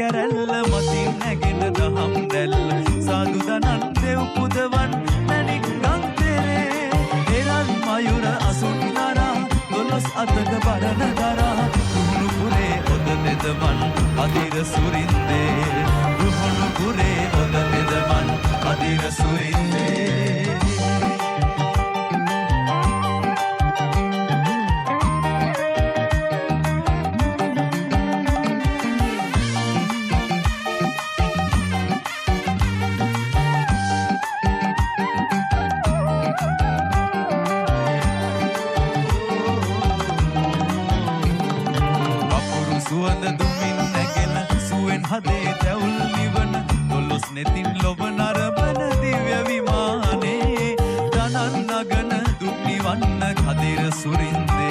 කැරැල්ල මතින් නැගෙන දහම් දැල්ල සාදු දනන් දෙව් පුදවන් මැණික් ගම් තෙරේ එරන් මයුර අසුන් නරා දොළොස් අතක බරණ දරා රුහුණු පුරේ ඔද දෙදමන් අදිර සුරින්දේ රුහුණු පුරේ ඔද දෙදමන් අදිර සුරින්දේ සුවඳ දුමින් නැගෙන සුවෙන් හදේ දැවුල් නිවන දොළොස් නෙතින් ලොබ නරඹන දිව්‍ය විමානේ දනන් නගන දුක් නිවන්න කදිර සුරින්දේ